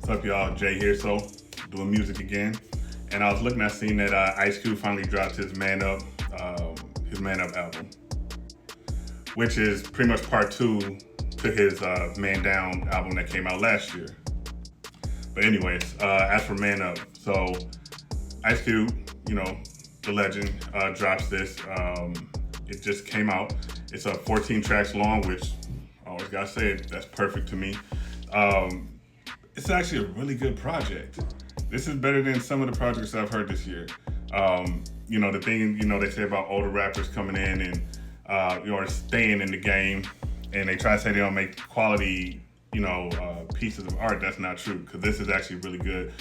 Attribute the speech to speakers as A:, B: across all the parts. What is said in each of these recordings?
A: What's up, y'all? Jay here, so doing music again. And I was looking, I seen that Ice Cube finally dropped his Man Up album, which is pretty much part two to his Man Down album that came out last year. But anyways, as for Man Up, so Ice Cube, the legend, drops this. It just came out. It's 14 tracks long, which I always gotta say that's perfect to me. It's actually a really good project. This is better than some of the projects I've heard this year. The thing, they say about older rappers coming in and, or staying in the game, and they try to say they don't make quality, pieces of art. That's not true, because this is actually really good.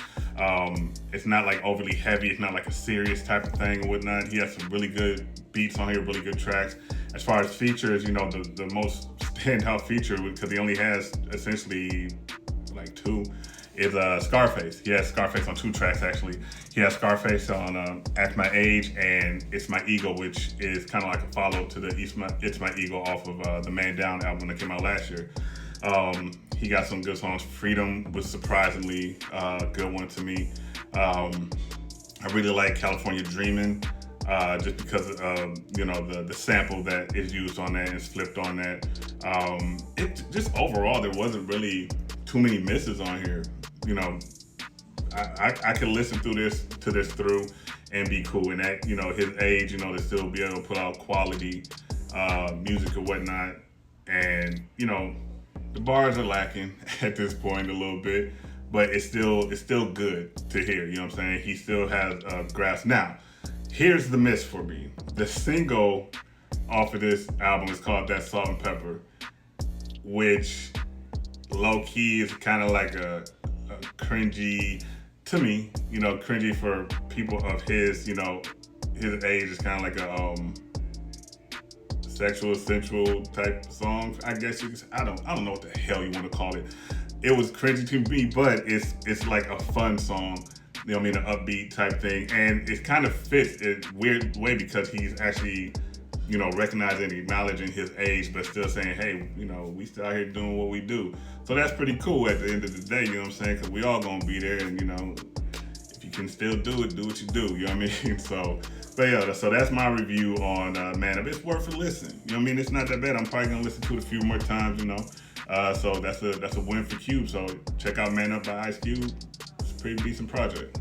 A: It's not like overly heavy. It's not like a serious type of thing and whatnot. He has some really good beats on here, really good tracks. As far as features, the most standout feature, because he only has essentially like two, is Scarface. He has Scarface on two tracks, actually. He has Scarface on At My Age and It's My Ego, which is kind of like a follow-up to the It's My Ego off of the Man Down album that came out last year. He got some good songs. Freedom was surprisingly a good one to me. I really like California Dreamin', just because of the sample that is used on that and is flipped on that. It just overall, there wasn't really too many misses on here. I could listen to this through and be cool. And at his age, to still be able to put out quality music or whatnot. And the bars are lacking at this point a little bit, but it's still good to hear. You know what I'm saying? He still has a grasp. Now, here's the miss for me. The single off of this album is called That Salt and Pepper, which low key is kind of like a cringy to me. Cringy for people of his his age is kind of like a sexual, sensual type song. I guess you could say. I don't know what the hell you want to call it. It was cringy to me, but it's like a fun song. An upbeat type thing, and it kind of fits in a weird way because he's actually, recognizing and acknowledging his age, but still saying, hey, we still out here doing what we do. So that's pretty cool at the end of the day, you know what I'm saying? Because we all gonna be there, and if you can still do it, do what you do. You know what I mean? So that's my review on Man Up. It's worth a listen. You know what I mean? It's not that bad. I'm probably gonna listen to it a few more times. So that's a win for Cube. So check out Man Up by Ice Cube. It's a pretty decent project.